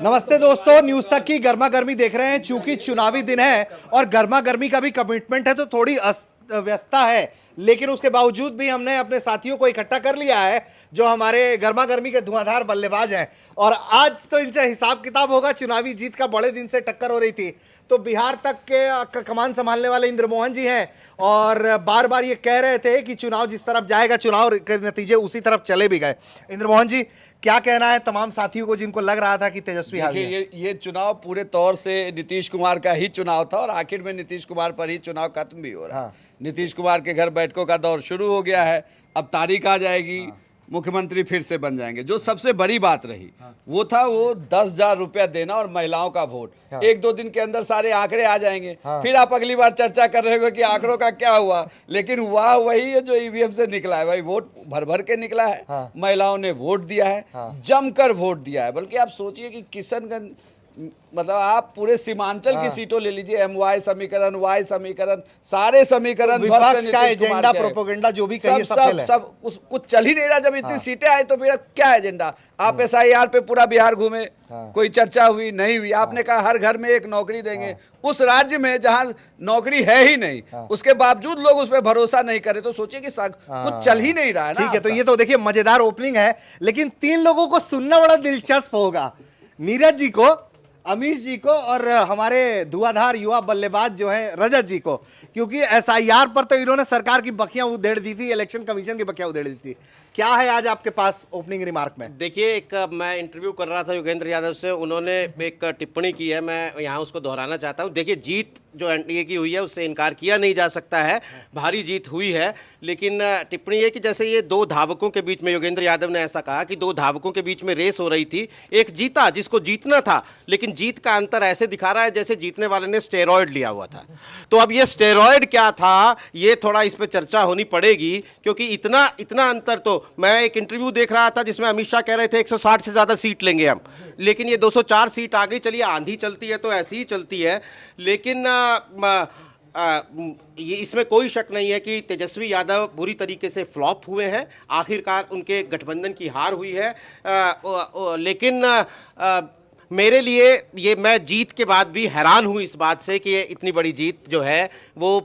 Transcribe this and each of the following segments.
नमस्ते दोस्तों, न्यूज तक की गर्मा गर्मी देख रहे हैं। चूंकि चुनावी दिन है और गर्मा गर्मी का भी कमिटमेंट है तो थोड़ी व्यस्तता है, लेकिन उसके बावजूद भी हमने अपने साथियों को इकट्ठा कर लिया है जो हमारे गर्मा गर्मी के धुआंधार बल्लेबाज हैं। और आज तो इनसे हिसाब किताब होगा। चुनावी जीत का बड़े दिन से टक्कर हो रही थी, तो बिहार तक के कमान संभालने वाले इंद्रमोहन जी हैं और बार बार ये कह रहे थे कि चुनाव जिस तरफ जाएगा, चुनाव के नतीजे उसी तरफ चले भी गए। इंद्रमोहन जी, क्या कहना है तमाम साथियों को जिनको लग रहा था कि तेजस्वी हावी है? ये चुनाव पूरे तौर से नीतीश कुमार का ही चुनाव था और आखिर में नीतीश कुमार पर ही चुनाव खत्म भी हो रहा है। नीतीश कुमार के घर बैठकों का दौर शुरू हो गया है। अब तारीख आ जाएगी, मुख्यमंत्री फिर से बन जाएंगे। जो सबसे बड़ी बात रही वो था वो 10,000 रुपया देना और महिलाओं का वोट। एक दो दिन के अंदर सारे आंकड़े आ जाएंगे। फिर आप अगली बार चर्चा कर रहे हो कि आंकड़ों का क्या हुआ, लेकिन हुआ वही है जो ईवीएम से निकला है। भाई वोट भर भर के निकला है। महिलाओं ने वोट दिया है, जमकर वोट दिया है। बल्कि आप सोचिए कि किशनगंज, मतलब आप पूरे सीमांचल की सीटों ले लीजिए, एमवाई समीकरण, वाई समीकरण, सारे समीकरण, विपक्ष का एजेंडा, प्रोपेगेंडा जो भी कहिए सब कुछ चल ही नहीं रहा। जब इतनी सीटें आई तो फिर क्या एजेंडा? आप एसआईआर पे पूरा बिहार घूमे, कोई चर्चा हुई नहीं हुई। आपने कहा हर घर में एक नौकरी देंगे, उस राज्य में जहां नौकरी है ही नहीं, उसके बावजूद लोग उस पर भरोसा नहीं करे, तो सोचिए कि कुछ चल ही नहीं रहा है ना। ठीक है, तो ये तो देखिए मजेदार ओपनिंग है, लेकिन तीन लोगों को सुनना बड़ा दिलचस्प होगा। नीरज जी को, अमीश जी को और हमारे धुआंधार युवा बल्लेबाज जो हैं रजत जी को, क्योंकि एसआईआर पर तो इन्होंने सरकार की बखियां उधेड़ दी थी, इलेक्शन कमीशन की बखियां उधेड़ दी थी। क्या है आज आपके पास ओपनिंग रिमार्क में? देखिए, एक मैं इंटरव्यू कर रहा था योगेंद्र यादव से, उन्होंने एक टिप्पणी की है, मैं यहाँ उसको दोहराना चाहता हूँ। देखिए, जीत जो एनडीए की हुई है उससे इनकार किया नहीं जा सकता है, भारी जीत हुई है। लेकिन टिप्पणी है कि जैसे ये दो धावकों के बीच में, योगेंद्र यादव ने ऐसा कहा कि दो धावकों के बीच में रेस हो रही थी, एक जीता जिसको जीतना था, लेकिन जीत का अंतर ऐसे दिखा रहा है जैसे जीतने वाले ने स्टेरॉयड लिया हुआ था। तो अब ये स्टेरॉयड क्या था, ये थोड़ा इस पर चर्चा होनी पड़ेगी, क्योंकि इतना अंतर। तो मैं एक इंटरव्यू देख रहा था जिसमें अमित शाह कह रहे थे 160 से ज़्यादा सीट लेंगे हम, लेकिन ये 204 सीट आ गई। चलिए, आंधी चलती है तो ऐसी ही चलती है, लेकिन ये इसमें कोई शक नहीं है कि तेजस्वी यादव बुरी तरीके से फ्लॉप हुए हैं। आखिरकार उनके गठबंधन की हार हुई है। लेकिन मेरे लिए ये, मैं जीत के बाद भी हैरान हूँ इस बात से कि ये इतनी बड़ी जीत जो है वो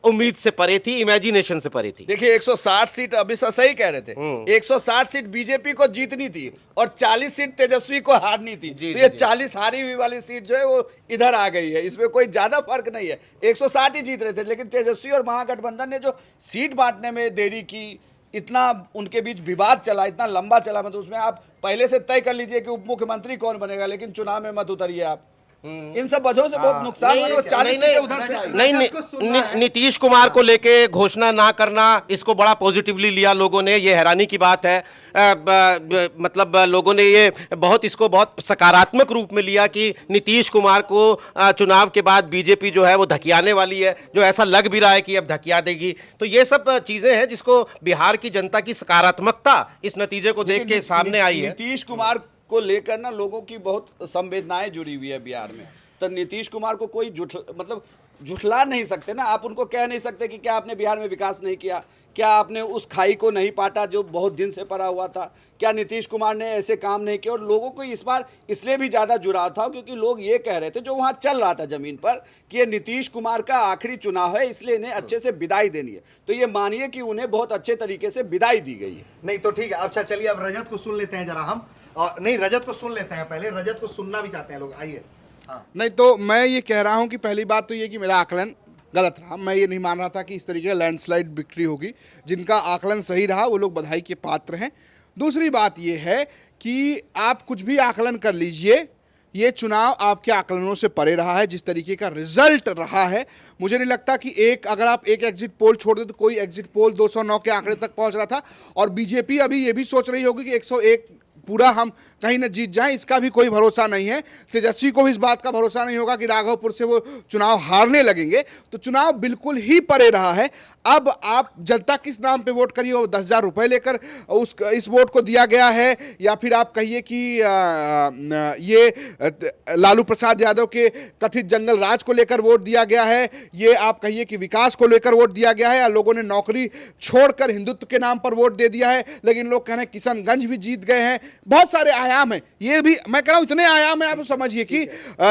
उम्मीद से परे थी, इमेजिनेशन से परे थी। देखिए, 160 सीट अभी सही कह रहे थे। 160 सीट बीजेपी को जीतनी थी और 40 सीट तेजस्वी को हारनी थी। तो ये 40 हारी हुई वाली सीट जो है वो इधर आ गई है। इसमें कोई ज्यादा फर्क नहीं है। 160 ही जीत रहे थे, लेकिन तेजस्वी और महागठबंधन ने जो सीट बांटने में देरी की, इतना उनके बीच विवाद चला, इतना लंबा चला, मतलब उसमें आप पहले से तय कर लीजिए कि उप मुख्यमंत्री कौन बनेगा, लेकिन चुनाव में मत उतरिए आप। इन सब वजहों से बहुत नुकसान हुआ। 40 सीटें उधर से नीतीश कुमार को लेके घोषणा ना करना, इसको बड़ा पॉजिटिवली लिया लोगों ने। ये हैरानी की बात है। मतलब लोगों ने ये इसको बहुत सकारात्मक रूप में लिया कि नीतीश कुमार को चुनाव के बाद बीजेपी जो है वो धकियाने वाली है, जो ऐसा लग भी रहा है कि अब धकिया देगी। तो ये सब चीजें हैं जिसको बिहार की जनता की सकारात्मकता इस नतीजे को देख के सामने आई है। नीतीश कुमार को लेकर ना लोगों की बहुत संवेदनाएं जुड़ी हुई है बिहार में। तो नीतीश कुमार को कोई झुठला नहीं सकते ना। आप उनको कह नहीं सकते कि क्या आपने बिहार में विकास नहीं किया, क्या आपने उस खाई को नहीं पाटा जो बहुत दिन से पड़ा हुआ था, क्या नीतीश कुमार ने ऐसे काम नहीं किए। और लोगों को इस बार इसलिए भी ज़्यादा जुड़ाव था क्योंकि लोग ये कह रहे थे जो वहाँ चल रहा था ज़मीन पर कि ये नीतीश कुमार का आखिरी चुनाव है, इसलिए इन्हें अच्छे से विदाई देनी है। तो ये मानिए कि उन्हें बहुत अच्छे तरीके से विदाई दी गई है। नहीं तो ठीक है, अच्छा चलिए अब रजत को सुन लेते हैं जरा हम। और नहीं, रजत को सुन लेते हैं पहले, रजत को सुनना भी चाहते हैं लोग। आइए। नहीं तो मैं ये कह रहा हूँ कि पहली बात तो ये कि मेरा आकलन गलत रहा। मैं ये नहीं मान रहा था कि इस तरीके लैंडस्लाइड विक्ट्री होगी। जिनका आकलन सही रहा वो लोग बधाई के पात्र हैं। दूसरी बात ये है कि आप कुछ भी आकलन कर लीजिए, ये चुनाव आपके आकलनों से परे रहा है। जिस तरीके का रिजल्ट रहा है, मुझे नहीं लगता कि अगर आप एक एग्जिट पोल छोड़ दे तो कोई एग्जिट पोल 209 के आंकड़े तक पहुंच रहा था। और बीजेपी अभी ये भी सोच रही होगी कि 101 पूरा हम कहीं न जीत जाएं, इसका भी कोई भरोसा नहीं है। तेजस्वी को भी इस बात का भरोसा नहीं होगा कि राघवपुर से वो चुनाव हारने लगेंगे। तो चुनाव बिल्कुल ही परे रहा है। अब आप जनता किस नाम पे वोट करिए, वो 10,000 रुपये लेकर इस वोट को दिया गया है, या फिर आप कहिए कि ये लालू प्रसाद यादव के कथित जंगल राज को लेकर वोट दिया गया है, ये आप कहिए कि विकास को लेकर वोट दिया गया है, या लोगों ने नौकरी छोड़कर हिंदुत्व के नाम पर वोट दे दिया है। लेकिन लोग कह रहे हैं किशनगंज भी जीत गए हैं, बहुत सारे आयाम हैं, ये भी मैं कह रहा हूं इतने आयाम है, आप समझिए कि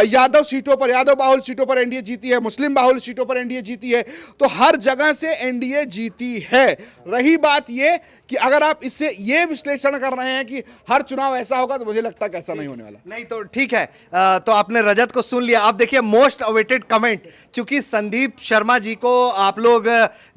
यादव सीटों पर, यादव बाहुल सीटों पर एनडीए जीती है, मुस्लिम बाहुल सीटों पर एनडीए जीती है, तो हर जगह से एनडीए जीती है। रही बात ये कि अगर आप इससे ये विश्लेषण कर रहे हैं कि हर चुनाव ऐसा होगा, तो मुझे लगता है कि ऐसा नहीं होने वाला। नहीं तो ठीक है, तो आपने रजत को सुन लिया। अब देखिए मोस्ट अवेटेड कमेंट, चूंकि संदीप शर्मा जी को आप लोग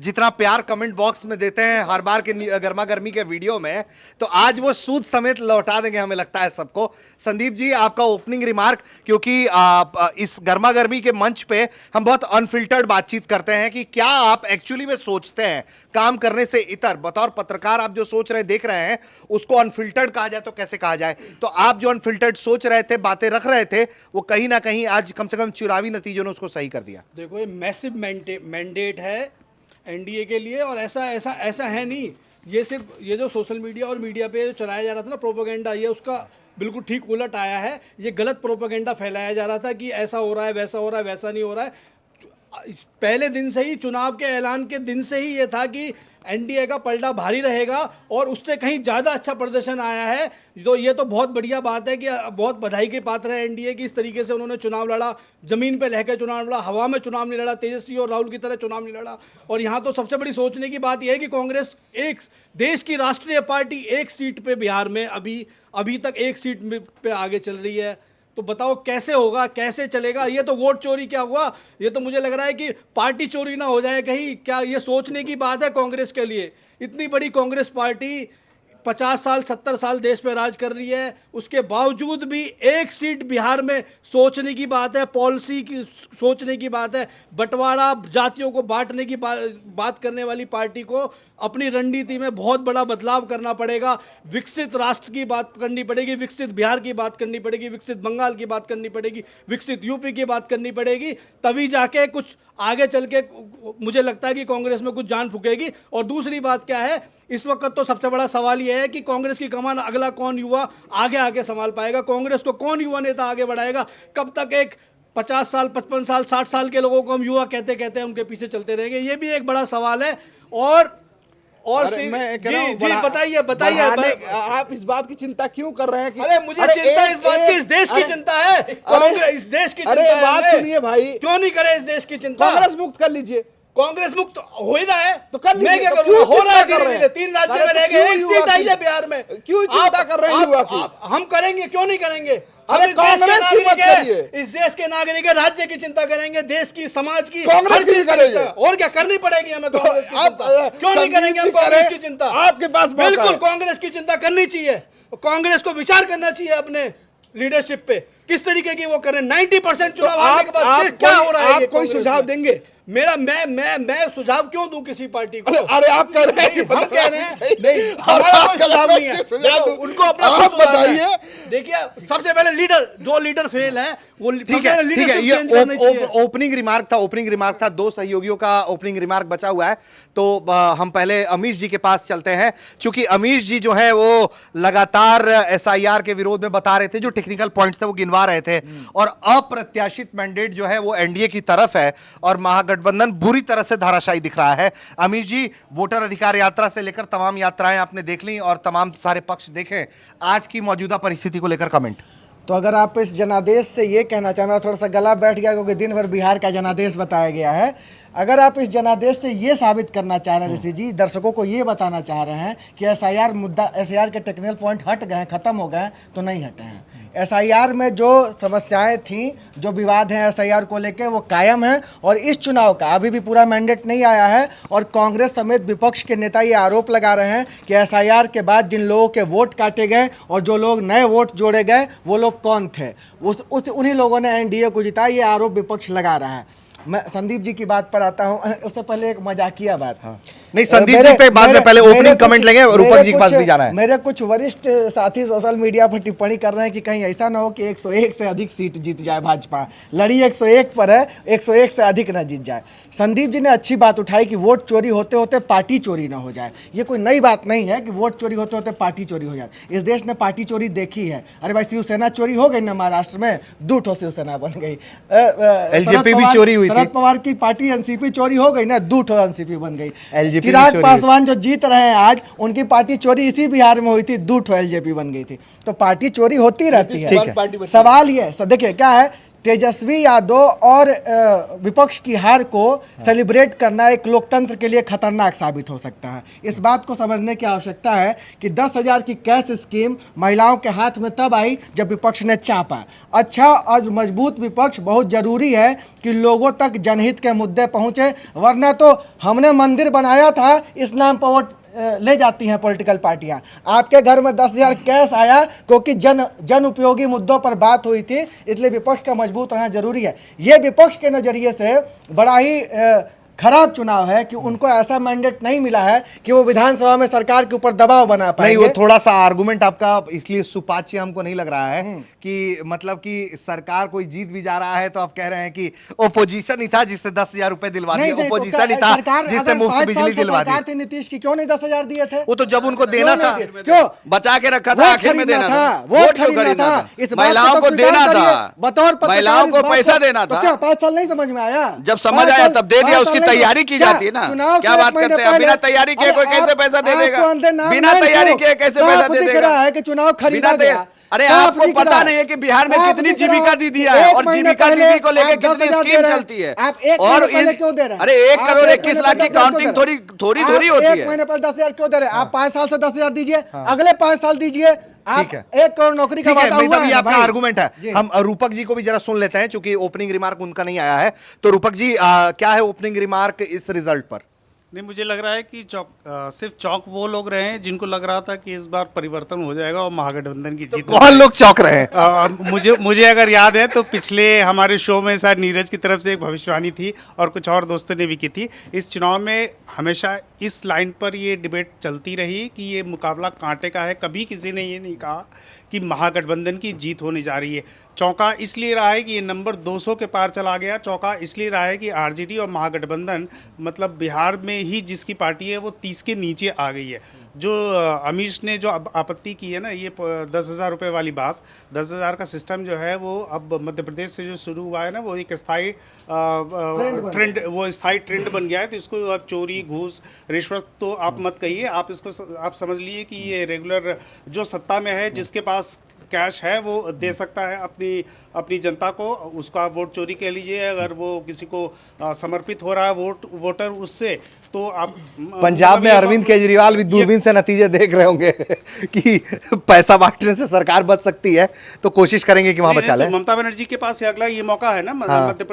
जितना प्यार कमेंट बॉक्स में देते हैं हर बार के गर्मा गर्मी के वीडियो में, तो आज वो सूद समेत लौटा देंगे हमें लगता है सबको। संदीप जी आपका ओपनिंग रिमार्क, क्योंकि आप इस गर्मा गर्मी के मंच पे हम बहुत अनफिल्टर्ड बातचीत करते हैं कि क्या आप एक्चुअली में सोचते हैं काम करने से इतर, बतौर पत्रकार आप जो सोच रहे देख रहे हैं उसको अनफिल्टर्ड कहा जाए तो कैसे कहा जाए? तो आप जो अनफिल्टर्ड सोच रहे थे, बातें रख रहे थे, वो कहीं ना कहीं आज कम से कम चुनावी नतीजों ने उसको सही कर दिया। देखो ये मैसिव मैंडेट है एनडीए के लिए, और ऐसा है नहीं, ये सिर्फ ये जो सोशल मीडिया और मीडिया पे जो चलाया जा रहा था ना प्रोपेगेंडा, ये उसका बिल्कुल ठीक उलट आया है। ये गलत प्रोपेगेंडा फैलाया जा रहा था कि ऐसा हो रहा है, वैसा हो रहा है, वैसा नहीं हो रहा है। पहले दिन से ही, चुनाव के ऐलान के दिन से ही ये था कि एनडीए का पलड़ा भारी रहेगा, और उससे कहीं ज़्यादा अच्छा प्रदर्शन आया है। तो ये तो बहुत बढ़िया बात है कि बहुत बधाई के पात्र है एनडीए की, इस तरीके से उन्होंने चुनाव लड़ा, ज़मीन पे रहकर चुनाव लड़ा, हवा में चुनाव नहीं लड़ा, तेजस्वी और राहुल की तरह चुनाव नहीं लड़ा। और यहाँ तो सबसे बड़ी सोचने की बात यह है कि कांग्रेस एक देश की राष्ट्रीय पार्टी एक सीट पे बिहार में अभी तक एक सीट पे आगे चल रही है। तो बताओ कैसे होगा, कैसे चलेगा? ये तो वोट चोरी क्या हुआ, ये तो मुझे लग रहा है कि पार्टी चोरी ना हो जाए कहीं, क्या ये सोचने की बात है कांग्रेस के लिए? इतनी बड़ी कांग्रेस पार्टी 50 साल 70 साल देश पे राज कर रही है, उसके बावजूद भी एक सीट बिहार में सोचने की बात है, पॉलिसी की सोचने की बात है, बंटवारा, जातियों को बांटने की बात करने वाली पार्टी को अपनी रणनीति में बहुत बड़ा बदलाव करना पड़ेगा। विकसित राष्ट्र की बात करनी पड़ेगी, विकसित बिहार की बात करनी पड़ेगी, विकसित बंगाल की बात करनी पड़ेगी, विकसित यूपी की बात करनी पड़ेगी, तभी जाके कुछ आगे चल के मुझे लगता है कि कांग्रेस में कुछ जान फूकेगी। और दूसरी बात क्या है, इस वक्त तो सबसे बड़ा सवाल यह है कि कांग्रेस की कमान अगला कौन युवा आगे संभाल पाएगा, कांग्रेस को कौन युवा नेता आगे बढ़ाएगा? कब तक एक 50 साल 55 साल 60 साल के लोगों को हम युवा कहते कहते उनके पीछे चलते रहेंगे? ये भी एक बड़ा सवाल है। और मैं कह रहा हूं, बताइए आप इस बात की चिंता क्यों कर रहे हैं कि अरे मुझे चिंता इस बात की, इस देश की चिंता है, कांग्रेस इस देश की चिंता है। अरे बात सुनिए भाई, क्यों नहीं करे इस देश की चिंता? कांग्रेस मुक्त कर लीजिए, कांग्रेस मुक्त हो ही रहा है तो कर लीजिए। मैं क्या तो करूंगा? क्यों हो रहा है, चिंता कर रहे हैं? 3 राज्य में तो रह गए, एक क्यों सीट आई है बिहार में, क्यों चिंता कर रहे हैं युवा की? हम करेंगे, क्यों नहीं करेंगे? अरे कांग्रेस की मत करिए, इस देश के नागरिक है, राज्य की चिंता करेंगे, देश की, समाज की, कांग्रेस की करेंगे। और क्या करनी पड़ेगी हमें? कांग्रेस की आप चिंता क्यों नहीं करेंगे हम? कांग्रेस की चिंता आपके पास मौका है। बिल्कुल कांग्रेस की चिंता करनी चाहिए, कांग्रेस को विचार करना चाहिए अपने लीडरशिप पे, किस तरीके की वो करें। 90% चुनाव आने के बाद क्या हो रहा है? आप कोई सुझाव देंगे? मेरा मैं सुझाव क्यों दूं किसी पार्टी को? अरे आप कह रहे हैं, हम कह रहे हैं नहीं, हमारा कोई सुझाव नहीं है। देखो, उनको अपना आप बताइए। देखिए सबसे पहले जो लीडर फेल है वो ठीक है, ये ओपनिंग रिमार्क था, 2 सहयोगियों का ओपनिंग रिमार्क बचा हुआ है। तो हम पहले अमीश जी के पास चलते हैं, क्योंकि अमीश जी जो है वो लगातार एसआईआर के विरोध में बता रहे थे, जो टेक्निकल पॉइंट्स थे वो गिनवा रहे थे, और अप्रत्याशित मैंडेट जो है वो एनडीए की तरफ है, और महागठबंधन बुरी तरह से धाराशायी दिख रहा है। अमीश जी, वोटर अधिकार यात्रा से लेकर तमाम यात्राएं आपने देख ली और तमाम सारे पक्ष देखे, आज की मौजूदा परिस्थिति को लेकर कमेंट। तो अगर आप इस जनादेश से ये कहना चाहें, मेरा थोड़ा सा गला बैठ गया क्योंकि दिन भर बिहार का जनादेश बताया गया है, अगर आप इस जनादेश से ये साबित करना चाह रहे हैं ऋषि जी, दर्शकों को ये बताना चाह रहे हैं कि एसआईआर मुद्दा, एसआईआर के टेक्निकल पॉइंट हट गए, खत्म हो गए, तो नहीं हटे हैं। एसआईआर में जो समस्याएं थीं, जो विवाद हैं एसआईआर को लेकर, वो कायम हैं, और इस चुनाव का अभी भी पूरा मैंडेट नहीं आया है। और कांग्रेस समेत विपक्ष के नेता ये आरोप लगा रहे हैं कि एसआईआर के बाद जिन लोगों के वोट काटे गए और जो लोग नए वोट जोड़े गए वो लोग कौन थे, उन्हीं लोगों ने एनडीए को जिताया, ये आरोप विपक्ष लगा रहा है। मैं संदीप जी की बात पर आता हूं, उससे पहले एक मजाकिया बात। नहीं, संदीप जी पे बाद में पहले ओपनिंग कमेंट लेंगे, रूपक जी के पास भी जाना है। मेरे कुछ वरिष्ठ साथी सोशल मीडिया पर टिप्पणी कर रहे हैं कि कहीं ऐसा ना हो कि 101 से अधिक सीट जीत जाए भाजपा, लड़ी 101 पर है, 101 से अधिक ना जीत जाए। संदीप जी ने अच्छी बात उठाई कि वोट चोरी होते होते पार्टी चोरी ना हो जाए। ये कोई नई बात नहीं है कि वोट चोरी होते होते पार्टी चोरी हो जाए, इस देश ने पार्टी चोरी देखी है। अरे भाई, शिवसेना चोरी हो गई ना महाराष्ट्र में, 2 ठो शिवसेना बन गई, एलजेपी भी चोरी हुई शरद पवार की पार्टी एनसीपी चोरी हो गई ना, 2 ठो एनसीपी बन गई। LJP भी चिराग चोरी पासवान जो जीत रहे हैं आज, उनकी पार्टी चोरी इसी बिहार में हुई थी, 2 ठो एलजेपी बन गई थी। तो पार्टी चोरी होती रहती ठीक है। है। सवाल ये देखिए क्या है, तेजस्वी यादव और विपक्ष की हार को सेलिब्रेट करना एक लोकतंत्र के लिए खतरनाक साबित हो सकता है। इस बात को समझने की आवश्यकता है कि 10,000 की कैश स्कीम महिलाओं के हाथ में तब आई जब विपक्ष ने चापा। अच्छा और मजबूत विपक्ष बहुत जरूरी है कि लोगों तक जनहित के मुद्दे पहुंचे, वरना तो हमने मंदिर बनाया था इस नाम पर वोट ले जाती हैं पॉलिटिकल पार्टियां। आपके घर में 10,000 कैश आया क्योंकि जन उपयोगी मुद्दों पर बात हुई थी, इसलिए विपक्ष का मजबूत रहना जरूरी है। ये विपक्ष के नजरिए से बड़ा ही खराब चुनाव है कि उनको ऐसा मैंडेट नहीं मिला है कि वो विधानसभा में सरकार के ऊपर दबाव बना पाए। नहीं, वो थोड़ा सा आर्गुमेंट आपका इसलिए सुपाच्य हमको नहीं लग रहा है कि मतलब कि सरकार कोई जीत भी जा रहा है तो आप कह रहे हैं कि ओपोजिशन ही था जिससे 10,000 रुपए दिलवा दिए, ओपोजिशन ही था जिसने मुफ्त बिजली दिलवा दी। थी नीतीश की, क्यों नहीं 10,000 दिए थे? वो तो जब उनको देना था, क्यों बचा के रखा था, आखिर में देना था, वोट खरीदना था, इस महिलाओं को देना था, बतौर महिलाओं को पैसा देना था। क्या 5 साल नहीं समझ में आया? जब समझ आया तब दे दिया, उसकी तैयारी की जाती है ना। क्या बात करते हैं, बिना तैयारी किए कोई कैसे पैसा दे देगा? बिना तैयारी किए कैसे पैसा दे देगा? है कि चुनाव खरीदा गया। अरे आपको पता नहीं है कि बिहार में कितनी जीविका दीदी है और जीविका दीदी को लेकर कितनी स्कीम चलती है। और क्यों दे रहे हैं? अरे 1 करोड़ 21 लाख की काउंटिंग थोड़ी होती है। 1 महीने पहले 10,000 क्यों दे रहे हैं? आप 5 साल से 10,000 दीजिए, अगले 5 साल दीजिए। ठीक है, 1 करोड़ नौकरी का वादा हुआ है। आपका आर्गुमेंट है। हम रूपक जी को भी जरा सुन लेते हैं, क्योंकि ओपनिंग रिमार्क उनका नहीं आया है। तो रूपक जी, क्या है ओपनिंग रिमार्क इस रिजल्ट पर? नहीं, मुझे लग रहा है कि सिर्फ चौक वो लोग रहे हैं जिनको लग रहा था कि इस बार परिवर्तन हो जाएगा और महागठबंधन की जीत। कौन लोग चौक रहे हैं? मुझे अगर याद है तो पिछले हमारे शो में शायद नीरज की तरफ से एक भविष्यवाणी थी और कुछ और दोस्तों ने भी की थी। इस चुनाव में हमेशा इस लाइन पर ये डिबेट चलती रही कि ये मुकाबला कांटे का है। कभी किसी ने ये नहीं कहा कि महागठबंधन की जीत होने जा रही है। चौंका इसलिए रहा है कि ये नंबर 200 के पार चला गया। चौंका इसलिए रहा है कि आरजेडी और महागठबंधन मतलब बिहार में ही जिसकी पार्टी है वो 30 के नीचे आ गई है। जो अमीश ने जो आपत्ति की है ना, ये 10,000 रुपये वाली बात, 10,000 का सिस्टम जो है वो अब मध्य प्रदेश से जो शुरू हुआ है ना, वो एक स्थायी ट्रेंड, वो स्थायी ट्रेंड बन गया है। तो इसको अब चोरी, घूस, रिश्वत तो आप मत कहिए, आप इसको आप समझ लीजिए कि ये रेगुलर जो सत्ता में है, जिसके पास कैश है वो दे सकता है अपनी जनता को। उसका वोट चोरी कह लीजिए, अगर वो किसी को समर्पित हो रहा है वोटर उससे, तो आप पंजाब में अरविंद केजरीवाल भी दूरबीन से नतीजे देख रहे होंगे कि पैसा बांटने से सरकार बच सकती है, तो कोशिश करेंगे कि वहां बचा लें। ममता बनर्जी के पास अगला ये मौका है ना, मध्य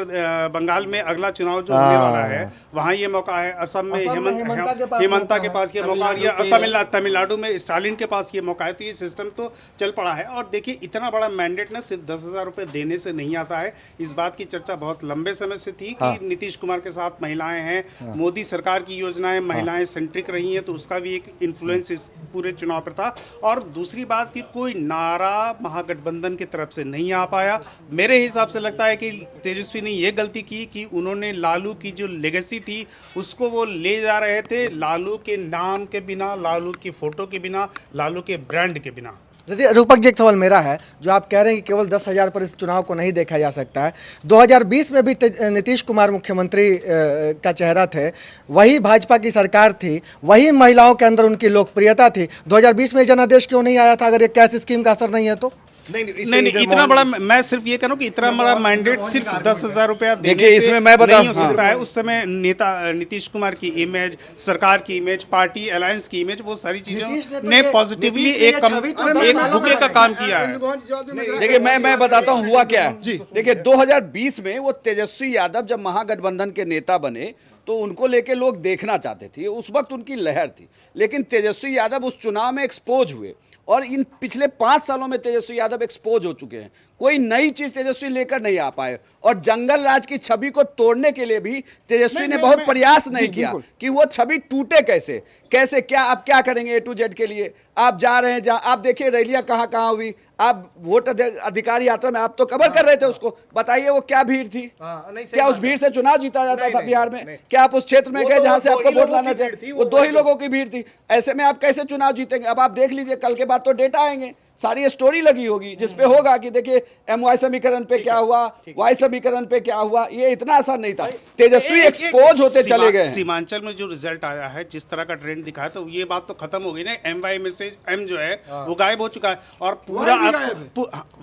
बंगाल में अगला चुनाव जो होने वाला है वहाँ ये मौका है। असम में हेमंता के पास ये मौका है, या तमिलनाडु में स्टालिन के पास ये मौका है। तो ये सिस्टम तो चल पड़ा है। और देखिए, इतना बड़ा मैंडेट ना सिर्फ 10,000 रुपये देने से नहीं आता है। इस बात की चर्चा बहुत लंबे समय से थी कि नीतीश कुमार के साथ महिलाएं हैं, मोदी सरकार की योजनाएं महिलाएं सेंट्रिक रही हैं, तो उसका भी एक इन्फ्लुएंस इस पूरे चुनाव पर था। और दूसरी बात कि कोई नारा महागठबंधन की तरफ से नहीं आ पाया। मेरे हिसाब से लगता है कि तेजस्वी ने ये गलती की कि उन्होंने लालू की जो लेगेसी थी उसको वो ले जा रहे थे, लालू के नाम के बिना, लालू की फोटो के बिना, लालू के ब्रांड के बिना। रूपक जी, एक सवाल मेरा है, जो आप कह रहे हैं कि केवल 10,000 पर इस चुनाव को नहीं देखा जा सकता है। 2020 में भी नीतीश कुमार मुख्यमंत्री का चेहरा थे, वही भाजपा की सरकार थी, वही महिलाओं के अंदर उनकी लोकप्रियता थी। 2020 में जनादेश क्यों नहीं आया था अगर ये कैश स्कीम का असर नहीं है तो? नहीं, इतना बड़ा, मैं सिर्फ ये कह रहा हूँ कि इतना बड़ा मैंडेट सिर्फ 10,000 रुपया देखिए, इसमें मैं बता नहीं हो सकता है। उस समय नेता नीतीश कुमार की इमेज, सरकार की इमेज, पार्टी अलायंस की इमेज, वो सारी चीजों ने पॉजिटिवली एक बुके का काम किया है। देखिए, मैं बताता हूँ हुआ क्या है। देखिए, 2020 में वो तेजस्वी यादव जब महागठबंधन के नेता बने तो उनको लेके लोग देखना चाहते थे, उस वक्त उनकी लहर थी। लेकिन तेजस्वी यादव उस चुनाव में एक्सपोज हुए और इन पिछले 5 सालों में तेजस्वी यादव एक्सपोज हो चुके हैं। कोई नई चीज तेजस्वी लेकर नहीं आ पाए और जंगल राज की छवि को तोड़ने के लिए भी तेजस्वी ने बहुत प्रयास नहीं किया कि वो छवि टूटे कैसे कैसे। क्या आप क्या करेंगे A to Z के लिए? आप जा रहे हैं जहाँ, आप देखिए रैलियां कहाँ हुई। आप वोट अधिकार यात्रा में आप तो कवर कर रहे थे उसको, बताइए वो क्या भीड़ थी? क्या उस भीड़ से चुनाव जीता जाता था बिहार में? क्या आप उस क्षेत्र में गए जहां से आपको वोट लाना चाहिए? वो 2 ही लोगों की भीड़ थी। ऐसे में आप कैसे चुनाव जीतेंगे? अब आप देख लीजिए, कल के बाद तो डेटा आएंगे सारी स्टोरी लगी होगी जिसपे होगा कि देखिए MY समीकरण पे क्या हुआ, Y समीकरण पे क्या हुआ। ये इतना आसान नहीं था, तेजस्वी एक्सपोज होते चले गए हैं। सीमांचल में जो रिजल्ट आया है, जिस तरह का ट्रेंड दिखा है, तो ये बात तो खत्म हो गई ना। MY में से M जो है वो गायब हो चुका है और पूरा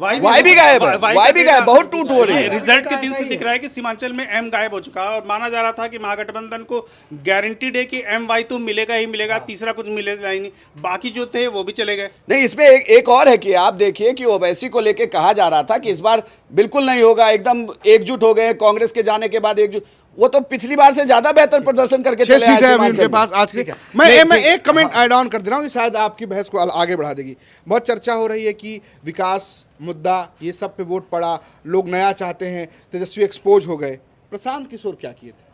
Y भी गायब है, Y भी गायब, बहुत टूट हो रही है। रिजल्ट के दिन से दिख रहा है कि सीमांचल में M गायब हो चुका है और माना जा रहा था कि महागठबंधन को गारंटीड है कि MY तो मिलेगा ही मिलेगा, तीसरा कुछ मिलेगा ही नहीं, बाकी जो थे वो भी चले गए। नहीं, इसमें एक और है कि आप देखिए कि ओवैसी को लेके कहा जा रहा था कि इस बार बिल्कुल नहीं होगा, एकदम एकजुट हो गए कांग्रेस के जाने के बाद एकजुट। वो तो पिछली बार से ज्यादा बेहतर प्रदर्शन करके चले आए अभी उनके पास आज के। मैं एक कमेंट ऐड ऑन कर दे रहा हूँ, शायद आपकी बहस को आगे बढ़ा देगी। बहुत चर्चा हो रही है कि विकास मुद्दा ये सब पे वोट पड़ा, लोग नया चाहते हैं, तेजस्वी एक्सपोज हो गए। प्रशांत किशोर क्या किए थे?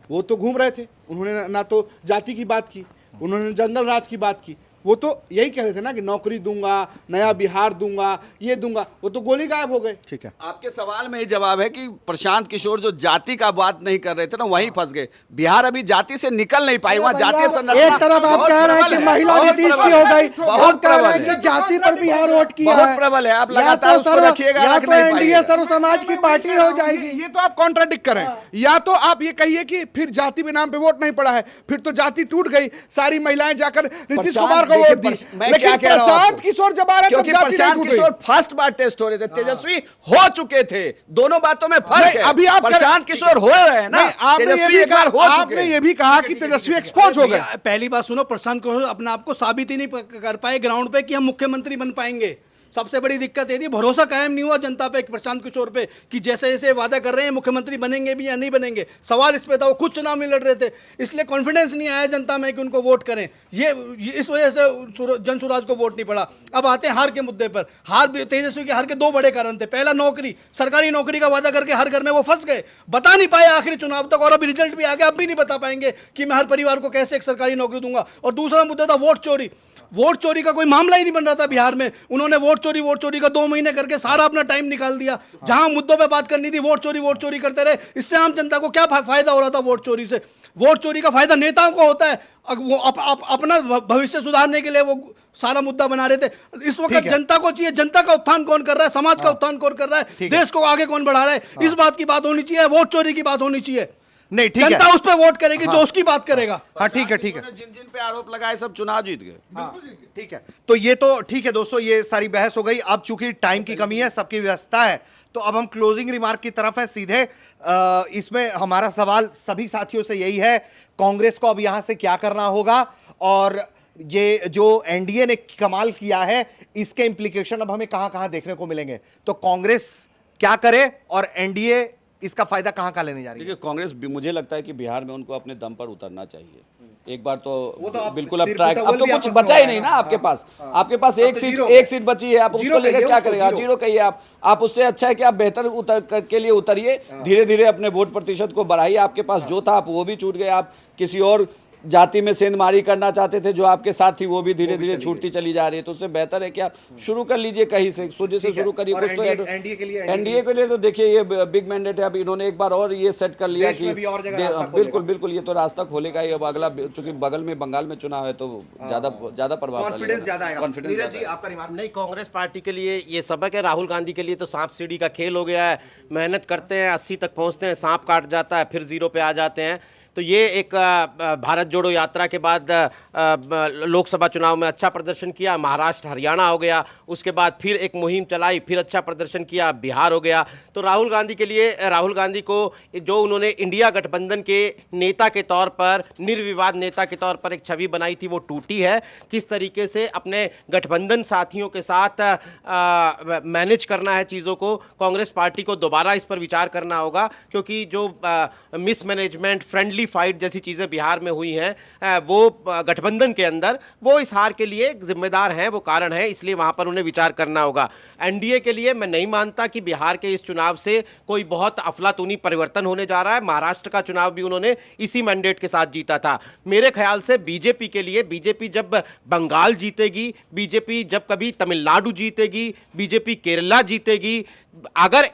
वो तो घूम रहे थे, उन्होंने ना तो जाति की बात की, उन्होंने जंगल राज की बात की। वो तो यही कह रहे थे ना कि नौकरी दूंगा, नया बिहार दूंगा, ये दूंगा। वो तो गोली गायब हो गए। ठीक है, आपके सवाल में ही जवाब है कि प्रशांत किशोर जो जाति का बात नहीं कर रहे थे ना, वहीं फंस गए। बिहार अभी जाति से निकल नहीं पाई, वहाँ जातीय संरचना। एक तरफ आप कह रहे हैं कि महिला नीतीश की हो गई, बहुत कह रहे हैं कि जाति पर बिहार वोट किया बहुत प्रबल है। आप लगातार उसको रखिएगा, या रख तो नहीं एनडीए पाइएगा। सर्व समाज की पार्टी हो जाएगी। ये तो आप कॉन्ट्राडिक्ट कर रहे हैं। या तो आप ये कहिए कि फिर जाति के नाम पे वोट नहीं पड़ा है, फिर तो जाति टूट गई, सारी महिलाएं जाकर नीतीश कुमार को वोट दी। लेकिन प्रशांत किशोर जब आ रहे थे, प्रशांत किशोर फर्स्ट बार टेस्ट हो रहे थे, तेजस्वी हो चुके थे। दोनों बातों में फर्क है। अभी आप प्रशांत किशोर हो रहे हैं ना, तेजस्वी एक बार हो चुके आपने हैं। ये भी कहा कि तेजस्वी एक्सपोज हो गए। पहली बात सुनो, प्रशांत किशोर अपने आप को साबित ही नहीं कर पाए ग्राउंड पे कि हम मुख्यमंत्री बन पाएंगे। सबसे बड़ी दिक्कत ये थी, भरोसा कायम नहीं हुआ जनता पे, प्रशांत किशोर पे, कि जैसे जैसे वादा कर रहे हैं मुख्यमंत्री बनेंगे भी या नहीं बनेंगे। सवाल इस पे था, वो खुद चुनाव नहीं लड़ रहे थे, इसलिए कॉन्फिडेंस नहीं आया जनता में कि उनको वोट करें। ये इस वजह से जन स्वराज को वोट नहीं पड़ा। अब आते हैं हार के मुद्दे पर। हार तेजस्वी के हार के दो बड़े कारण थे। पहला, नौकरी, सरकारी नौकरी का वादा करके हर घर में वो फंस गए, बता नहीं पाए आखिरी चुनाव तक, और अब रिजल्ट भी आ गया, अब भी नहीं बता पाएंगे कि मैं हर परिवार को कैसे एक सरकारी नौकरी दूंगा। और दूसरा मुद्दा था वोट चोरी। वोट चोरी का कोई मामला ही नहीं बन रहा था बिहार में। उन्होंने वोट चोरी का 2 महीने करके सारा अपना टाइम निकाल दिया। जहां मुद्दों पे बात करनी थी, वोट चोरी करते रहे। इससे आम जनता को क्या फायदा हो रहा था वोट चोरी से? वोट चोरी का फायदा नेताओं को होता है। वो अपना भविष्य सुधारने के लिए वो सारा मुद्दा बना रहे थे। इस वक्त जनता को चाहिए, जनता का उत्थान कौन कर रहा है, समाज का उत्थान कौन कर रहा है, देश को आगे कौन बढ़ा रहा है, इस बात की बात होनी चाहिए। वोट चोरी की बात होनी चाहिए नहीं, ठीक है, जनता उस पर वोट करेगी जो उसकी बात करेगा। हाँ ठीक है, ठीक है, जिन जिन पे आरोप लगाए सब चुनाव जीत गए। ठीक है। तो ये तो ठीक है दोस्तों, ये सारी बहस हो गई। अब चूंकि टाइम की कमी है, सबकी व्यवस्था है, तो अब हम क्लोजिंग रिमार्क की तरफ है सीधे। इसमें हमारा सवाल सभी साथियों से यही है, कांग्रेस को अब यहां से क्या करना होगा, और ये जो एनडीए ने कमाल किया है, इसके इंप्लीकेशन अब हमें कहां कहां देखने को मिलेंगे। तो कांग्रेस क्या करे और एनडीए इसका फायदा कहां लेने जा रही है? देखिए, कांग्रेस मुझे लगता है कि बिहार में उनको अपने दम पर उतरना चाहिए। एक बार तो वो तो बिल्कुल अब सिर ट्राई, कुटवल अब तो भी कुछ आपस में बचा ही हो नहीं ना जाएगा। आपके पास। हाँ। आपके पास अब तो एक सीट बची है, आप जीरो उसको लेकर कहिए क्या उसको, करेगा? जीरो। जीरो कहिए आप उससे अच्छा है कि आप बेहतर के लिए उतरिए, धीरे धीरे अपने वोट प्रतिशत को बढ़ाइए। आपके पास जो था आप वो भी छूट गए, आप किसी और जाति में सेंधमारी करना चाहते थे जो आपके साथ थी, वो भी धीरे धीरे छूटती चली जा रही है। तो उससे बेहतर है कि आप शुरू कर लीजिए, कहीं से सोजे से शुरू करिए। कुछ तो एनडीए के लिए तो देखिए ये बिग मैंडेट है। अब इन्होंने एक बार और ये सेट कर लिया कि बिल्कुल ये तो रास्ता खोलेगा ही। अब अगला, चूंकि बगल में बंगाल में चुनाव है, तो ज्यादा प्रभाव, कॉन्फिडेंस ज्यादा आएगा। नीरज जी, आपका रिमार्क? नहीं, कांग्रेस पार्टी के लिए ये सबक है। राहुल गांधी के लिए तो सांप सीढ़ी का खेल हो गया है। मेहनत करते हैं, 80 तक पहुंचते हैं, सांप काट जाता है, फिर 0 पे आ जाते हैं। तो ये एक भारत जोड़ो यात्रा के बाद लोकसभा चुनाव में अच्छा प्रदर्शन किया, महाराष्ट्र हरियाणा हो गया, उसके बाद फिर एक मुहिम चलाई, फिर अच्छा प्रदर्शन किया, बिहार हो गया। तो राहुल गांधी के लिए, राहुल गांधी को जो उन्होंने इंडिया गठबंधन के नेता के तौर पर, निर्विवाद नेता के तौर पर एक छवि बनाई थी, वो टूटी है। किस तरीके से अपने गठबंधन साथियों के साथ मैनेज करना है चीज़ों को, कांग्रेस पार्टी को दोबारा इस पर विचार करना होगा। क्योंकि जो मिसमैनेजमेंट, फ्रेंडली फाइट जैसी चीज़ें बिहार में हुई हैं, वो गठबंधन के अंदर, वो इस हार के लिए जिम्मेदार हैं, वो कारण है। इसलिए वहां पर उन्हें विचार करना होगा। एनडीए के लिए मैं नहीं मानता कि बिहार के इस चुनाव से कोई बहुत अफलातूनी परिवर्तन होने जा रहा है। महाराष्ट्र का चुनाव भी उन्होंने इसी मैंडेट के साथ जीता था। मेरे ख्याल से बीजेपी के लिए, बीजेपी जब बंगाल जीतेगी, बीजेपी जब कभी तमिलनाडु जीतेगी, बीजेपी केरला जीतेगी, अगर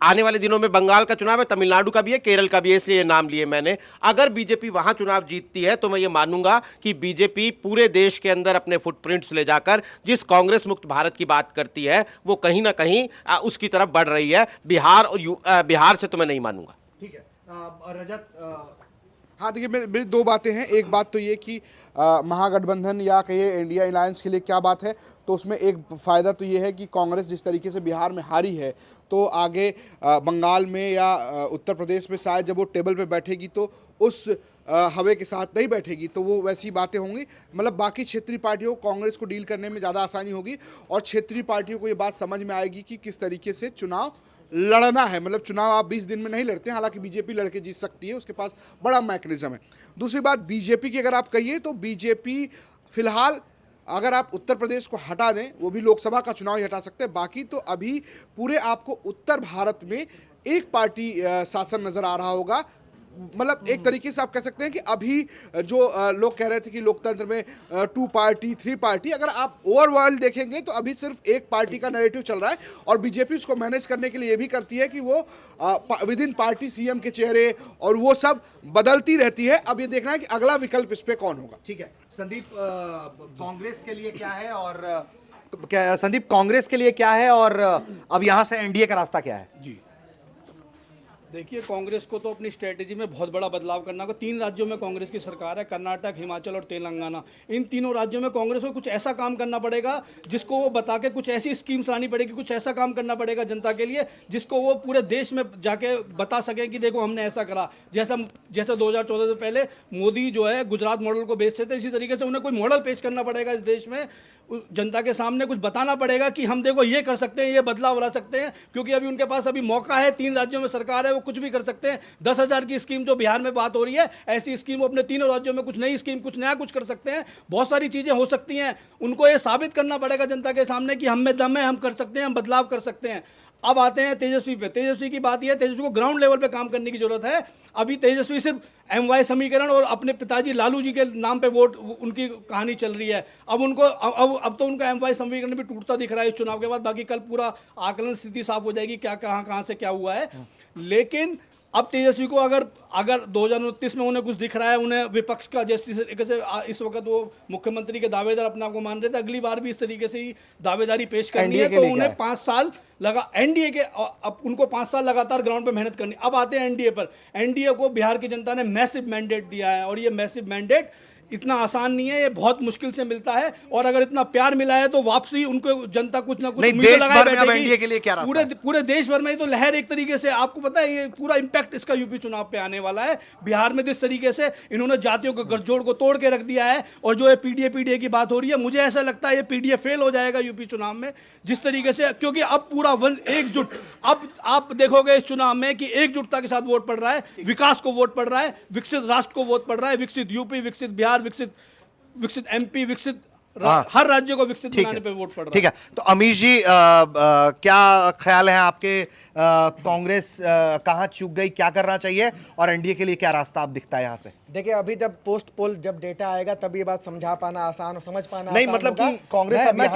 आने वाले दिनों में बंगाल का चुनाव है, तमिलनाडु का भी है, केरल का भी है, इसलिए नाम लिए मैंने, अगर बीजेपी वहां चुनाव जीत जीतती है तो मैं ये मानूंगा कि बीजेपी पूरे देश के अंदर अपने फुटप्रिंट्स ले जाकर जिस कांग्रेस मुक्त भारत की बात करती है वो कहीं ना कहीं उसकी तरफ बढ़ रही है। बिहार से तो मैं नहीं मानूंगा। ठीक है और रजत हाँ देखिए, मेरी दो बातें हैं। एक बात तो ये कि महागठबंधन या कहिए इंडिया अलायंस के लिए क्या बात है, तो उसमें एक फ़ायदा तो ये है कि कांग्रेस जिस तरीके से बिहार में हारी है तो आगे बंगाल में या उत्तर प्रदेश में शायद जब वो टेबल पे बैठेगी तो उस हवे के साथ नहीं बैठेगी, तो वो वैसी बातें होंगी। मतलब बाकी क्षेत्रीय पार्टियों को कांग्रेस को डील करने में ज़्यादा आसानी होगी और क्षेत्रीय पार्टियों को ये बात समझ में आएगी कि किस तरीके से चुनाव लड़ना है। मतलब चुनाव आप 20 दिन में नहीं लड़ते हैं, हालांकि बीजेपी लड़के जीत सकती है, उसके पास बड़ा मैकेनिज्म है। दूसरी बात बीजेपी की अगर आप कहिए तो बीजेपी फिलहाल अगर आप उत्तर प्रदेश को हटा दें, वो भी लोकसभा का चुनाव ही हटा सकते हैं, बाकी तो अभी पूरे आपको उत्तर भारत में एक पार्टी शासन नजर आ रहा होगा। मतलब एक तरीके से आप कह सकते हैं कि अभी जो लोग कह रहे थे कि लोकतंत्र में 2 पार्टी 3 पार्टी, अगर आप ओवरऑल देखेंगे तो अभी सिर्फ एक पार्टी का नैरेटिव चल रहा है और बीजेपी उसको मैनेज करने के लिए ये भी करती है कि वो विद इन पार्टी सीएम के चेहरे और वो सब बदलती रहती है। अब ये देखना है कि अगला विकल्प इस पे कौन होगा। ठीक है संदीप, कांग्रेस के लिए क्या है और संदीप कांग्रेस के लिए क्या है और अब यहां से एनडीए का रास्ता क्या है? जी देखिए, कांग्रेस को तो अपनी स्ट्रेटेजी में बहुत बड़ा बदलाव करना होगा। 3 राज्यों में कांग्रेस की सरकार है, कर्नाटक, हिमाचल और तेलंगाना। इन तीनों राज्यों में कांग्रेस को कुछ ऐसा काम करना पड़ेगा जिसको वो बता के कुछ ऐसी स्कीम्स लानी पड़ेगी, कुछ ऐसा काम करना पड़ेगा जनता के लिए जिसको वो पूरे देश में जाके बता सकें कि देखो हमने ऐसा करा। जैसे 2014 से पहले मोदी जो है गुजरात मॉडल को बेचते थे, इसी तरीके से उन्हें कोई मॉडल पेश करना पड़ेगा इस देश में, जनता के सामने कुछ बताना पड़ेगा कि हम देखो ये कर सकते हैं, ये बदलाव ला सकते हैं, क्योंकि अभी उनके पास अभी मौका है। 3 राज्यों में सरकार है, वो कुछ भी कर सकते हैं। 10,000 की स्कीम जो बिहार में बात हो रही है, ऐसी स्कीम वो अपने तीनों राज्यों में कुछ नई स्कीम, कुछ नया कुछ कर सकते हैं। बहुत सारी चीजें हो सकती हैं। उनको ये साबित करना पड़ेगा जनता के सामने कि हम में दम है, हम कर सकते हैं, हम बदलाव कर सकते हैं। अब आते हैं तेजस्वी पे। तेजस्वी की बात यह है, तेजस्वी को ग्राउंड लेवल पे काम करने की जरूरत है। अभी तेजस्वी सिर्फ MY समीकरण और अपने पिताजी लालू जी के नाम पे वोट, उनकी कहानी चल रही है। अब उनको अब तो उनका MY समीकरण भी टूटता दिख रहा है इस चुनाव के बाद। बाकी कल पूरा आकलन स्थिति साफ हो जाएगी, क्या कहाँ से क्या हुआ है। लेकिन अब तेजस्वी को अगर 2029 में उन्हें कुछ दिख रहा है, उन्हें विपक्ष का जैसे इस वक्त वो मुख्यमंत्री के दावेदार अपने आप को मान रहे थे, अगली बार भी इस तरीके से ही दावेदारी पेश करनी है, तो उन्हें 5 साल लगा एनडीए के, अब उनको 5 साल लगातार ग्राउंड पे मेहनत करनी। अब आते हैं एनडीए पर। एनडीए को बिहार की जनता ने मैसिव मैंडेट दिया है और ये मैसिव मैंडेट इतना आसान नहीं है, ये बहुत मुश्किल से मिलता है। और अगर इतना प्यार मिला है तो वापसी उनको जनता कुछ ना कुछ देश भर में अब एनडीए के लिए क्या रास्ता है? पूरे देश भर में तो लहर एक तरीके से, आपको पता है ये पूरा इंपैक्ट इसका यूपी चुनाव पे आने वाला है। बिहार में जिस तरीके से इन्होंने जातियों के गठजोड़ को तोड़ के रख दिया है और जो है पीडीए की बात हो रही है, मुझे ऐसा लगता है ये पीडीए फेल हो जाएगा यूपी चुनाव में जिस तरीके से, क्योंकि अब पूरा एकजुट, अब आप देखोगे इस चुनाव में कि एकजुटता के साथ वोट पड़ रहा है, विकास को वोट पड़ रहा है, विकसित राष्ट्र को वोट पड़ रहा है, विकसित यूपी, विकसित बिहार, विकसित MP, विकसित हर राज्य को विकसित बनाने पे वोट पड़ रहा है। ठीक है, तो अमीश जी क्या ख्याल है आपके, कांग्रेस कहाँ चूक गई, क्या करना चाहिए और एनडीए के लिए क्या रास्ता आप दिखता है यहाँ से? देखिए, अभी जब पोस्ट पोल जब डेटा आएगा तब ये बात समझा पाना आसान और समझ पाना नहीं, आसान मतलब होगा। कि कांग्रेस मैं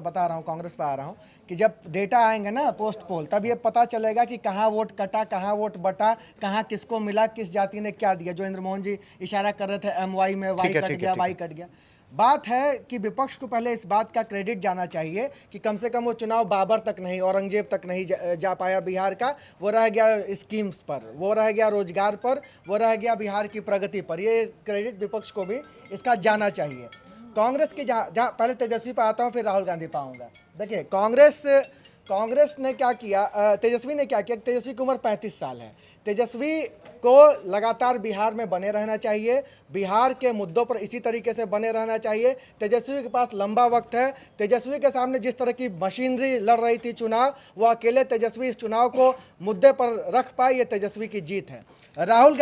बता रहा हूँ, कांग्रेस पे आ रहा हूँ कि जब डेटा आएंगे ना पोस्ट पोल, तब ये पता चलेगा कि कहाँ वोट कटा, कहाँ वोट बटा, कहाँ किसको मिला, किस जाति ने क्या दिया। जो इंद्र मोहन जी इशारा कर रहे थे MY में Y कट गया, Y कट गया। बात है कि विपक्ष को पहले इस बात का क्रेडिट जाना चाहिए कि कम से कम वो चुनाव बाबर तक नहीं, औरंगजेब तक नहीं जा पाया बिहार का। वो रह गया स्कीम्स पर, वो रह गया रोजगार पर, वो रह गया बिहार की प्रगति पर। ये क्रेडिट विपक्ष को भी इसका जाना चाहिए। कांग्रेस की जहाँ पहले तेजस्वी पर आता हूँ, फिर राहुल गांधी पाऊंगा। देखिए, कांग्रेस ने क्या किया, तेजस्वी ने क्या किया। तेजस्वी की उम्र 35 साल है। तेजस्वी को लगातार बिहार में बने रहना चाहिए, बिहार के मुद्दों पर इसी तरीके से बने रहना चाहिए। तेजस्वी के पास लंबा वक्त है। तेजस्वी के सामने जिस तरह की मशीनरी लड़ रही थी चुनाव, वो अकेले तेजस्वी इस चुनाव को मुद्दे पर रख पाए, ये तेजस्वी की जीत है। राहुल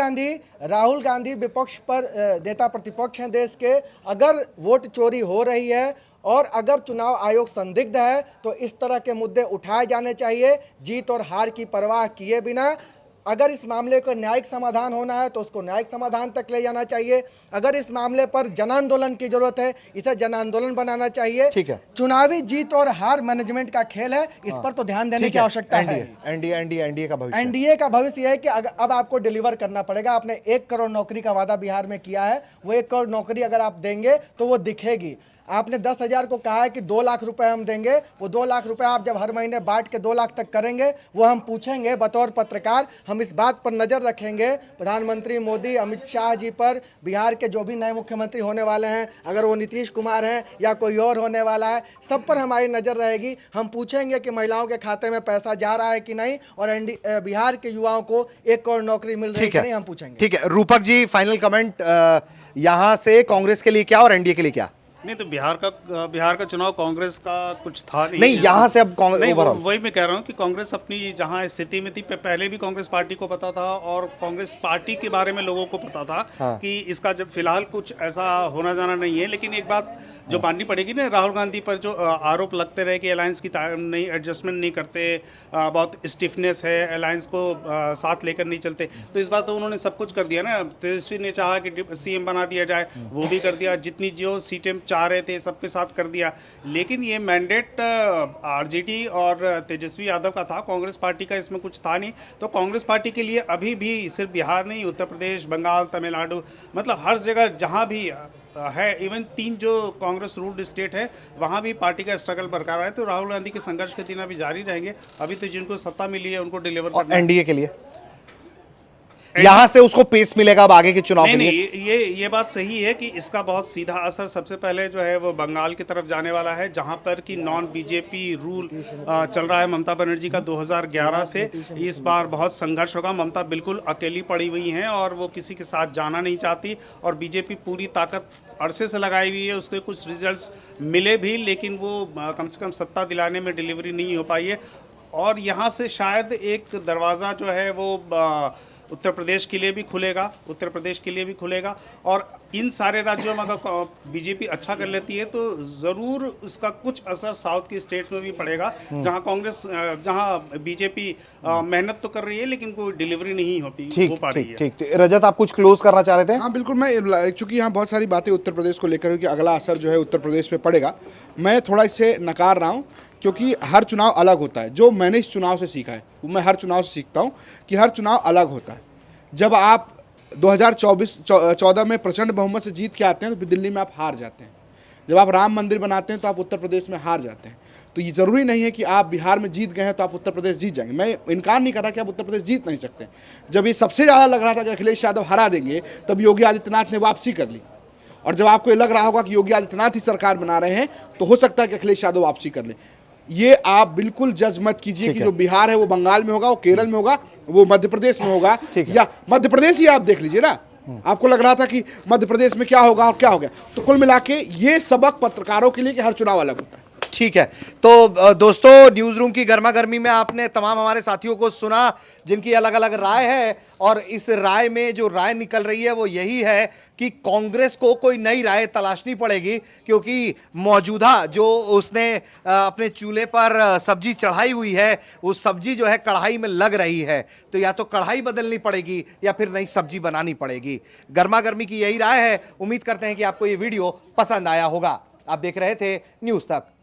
गांधी विपक्ष पर नेता प्रतिपक्ष हैं देश के। अगर वोट चोरी हो रही है और अगर चुनाव आयोग संदिग्ध है तो इस तरह के मुद्दे उठाए जाने चाहिए, जीत और हार की परवाह किए बिना। अगर इस मामले का न्यायिक समाधान होना है तो उसको न्यायिक समाधान तक ले जाना चाहिए। अगर इस मामले पर जन आंदोलन की जरूरत है, इसे जन आंदोलन बनाना चाहिए। ठीक है। चुनावी जीत और हार मैनेजमेंट का खेल है, इस पर तो ध्यान देने की आवश्यकता है। एनडीए का भविष्य, एनडीए का भविष्य यह है कि अब आपको डिलीवर करना पड़ेगा। आपने 1 करोड़ नौकरी का वादा बिहार में किया है, वो 1 करोड़ नौकरी अगर आप देंगे तो वो दिखेगी। आपने 10,000 को कहा है कि 2 लाख रुपए हम देंगे, वो 2 लाख रुपए आप जब हर महीने बांट के 2 लाख तक करेंगे, वो हम पूछेंगे बतौर पत्रकार। हम इस बात पर नज़र रखेंगे प्रधानमंत्री मोदी, अमित शाह जी पर, बिहार के जो भी नए मुख्यमंत्री होने वाले हैं, अगर वो नीतीश कुमार हैं या कोई और होने वाला है, सब पर हमारी नज़र रहेगी। हम पूछेंगे कि महिलाओं के खाते में पैसा जा रहा है कि नहीं, और बिहार के युवाओं को 1 करोड़ नौकरी मिल रही है कि नहीं, हम पूछेंगे। ठीक है रूपक जी, फाइनल कमेंट यहां से कांग्रेस के लिए क्या और एनडीए के लिए क्या? नहीं तो बिहार का चुनाव कांग्रेस का कुछ था नहीं, यहाँ से अब कांग्रेस नहीं, ओवरऑल वही मैं कह रहा हूँ कि कांग्रेस अपनी जहाँ स्थिति में थी, पहले भी कांग्रेस पार्टी को पता था और कांग्रेस पार्टी के बारे में लोगों को पता था कि इसका जब फिलहाल कुछ ऐसा होना जाना नहीं है। लेकिन एक बात जो माननी पड़ेगी ना, राहुल गांधी पर जो आरोप लगते रहे कि अलायंस की नहीं एडजस्टमेंट नहीं करते, बहुत स्टिफनेस है, अलायंस को साथ लेकर नहीं चलते, तो इस बात तो उन्होंने सब कुछ कर दिया ना। तेजस्वी ने चाहा कि सीएम बना दिया जाए, वो भी कर दिया। जितनी जो सीटें चाह रहे थे सबके साथ कर दिया। लेकिन ये मैंडेट आरजेडी और तेजस्वी यादव का था, कांग्रेस पार्टी का इसमें कुछ था नहीं। तो कांग्रेस पार्टी के लिए अभी भी सिर्फ बिहार नहीं, उत्तर प्रदेश, बंगाल, तमिलनाडु, मतलब हर जगह जहाँ भी है, इवन 3 जो कांग्रेस रूल्ड स्टेट है वहाँ भी पार्टी का स्ट्रगल बरकरार है। तो राहुल गांधी के संघर्ष के दिन अभी जारी रहेंगे। अभी तो जिनको सत्ता मिली है उनको डिलीवर और करना है। एनडीए के लिए यहां से उसको पेस मिलेगा अब आगे के चुनाव के लिए? नहीं, ये बात सही है कि इसका बहुत सीधा असर सबसे पहले जो है वो बंगाल की तरफ जाने वाला है, जहां पर कि नॉन बीजेपी रूल चल रहा है ममता बनर्जी का 2011 से। इस बार बहुत संघर्ष होगा। ममता बिल्कुल अकेली पड़ी हुई हैं और वो किसी के साथ जाना नहीं चाहती, और बीजेपी पूरी ताकत अरसे से लगाई हुई है। उसके कुछ रिजल्ट्स मिले भी, लेकिन वो कम से कम सत्ता दिलाने में डिलीवरी नहीं हो पाई है। और यहाँ से शायद एक दरवाज़ा जो है वो उत्तर प्रदेश के लिए भी खुलेगा, और इन सारे राज्यों में अगर बीजेपी अच्छा कर लेती है तो ज़रूर उसका कुछ असर साउथ की स्टेट्स में भी पड़ेगा, जहां बीजेपी मेहनत तो कर रही है लेकिन कोई डिलीवरी नहीं हो पा रही है। ठीक। रजत, आप कुछ क्लोज करना चाह रहे थे? हाँ बिल्कुल, मैं चूंकि यहाँ बहुत सारी बातें उत्तर प्रदेश को लेकर कि अगला असर जो है उत्तर प्रदेश पे पड़ेगा, मैं थोड़ा इसे नकार रहा हूँ, क्योंकि हर चुनाव अलग होता है। जो मैंने इस चुनाव से सीखा है, वो मैं हर चुनाव से सीखता हूँ कि हर चुनाव अलग होता है। जब आप 2014 में प्रचंड बहुमत से जीत के आते हैं तो दिल्ली में आप हार जाते हैं। जब आप राम मंदिर बनाते हैं तो आप उत्तर प्रदेश में हार जाते हैं। तो ये ज़रूरी नहीं है कि आप बिहार में जीत गए हैं तो आप उत्तर प्रदेश जीत जाएंगे। मैं इनकार नहीं कर रहा कि आप उत्तर प्रदेश जीत नहीं सकते। जब ये सबसे ज़्यादा लग रहा था कि अखिलेश यादव हरा देंगे, तब योगी आदित्यनाथ ने वापसी कर ली। और जब आपको ये लग रहा होगा कि योगी आदित्यनाथ ही सरकार बना रहे हैं, तो हो सकता है कि अखिलेश यादव वापसी कर ले। ये आप बिल्कुल जज मत कीजिए कि जो बिहार है वो बंगाल में होगा, वो केरल में होगा, वो मध्य प्रदेश में होगा, या मध्य प्रदेश ही आप देख लीजिए ना। आपको लग रहा था कि मध्य प्रदेश में क्या होगा और क्या हो गया। तो कुल मिला के ये सबक पत्रकारों के लिए कि हर चुनाव अलग होता है। ठीक है, तो दोस्तों, न्यूज रूम की गर्मा गर्मी में आपने तमाम हमारे साथियों को सुना जिनकी अलग अलग राय है, और इस राय में जो राय निकल रही है वो यही है कि कांग्रेस को कोई नई राय तलाशनी पड़ेगी, क्योंकि मौजूदा जो उसने अपने चूल्हे पर सब्जी चढ़ाई हुई है, वो सब्जी जो है कढ़ाई में लग रही है, तो या तो कढ़ाई बदलनी पड़ेगी या फिर नई सब्जी बनानी पड़ेगी। गर्मा गर्मी की यही राय है। उम्मीद करते हैं कि आपको ये वीडियो पसंद आया होगा। आप देख रहे थे न्यूज़ तक।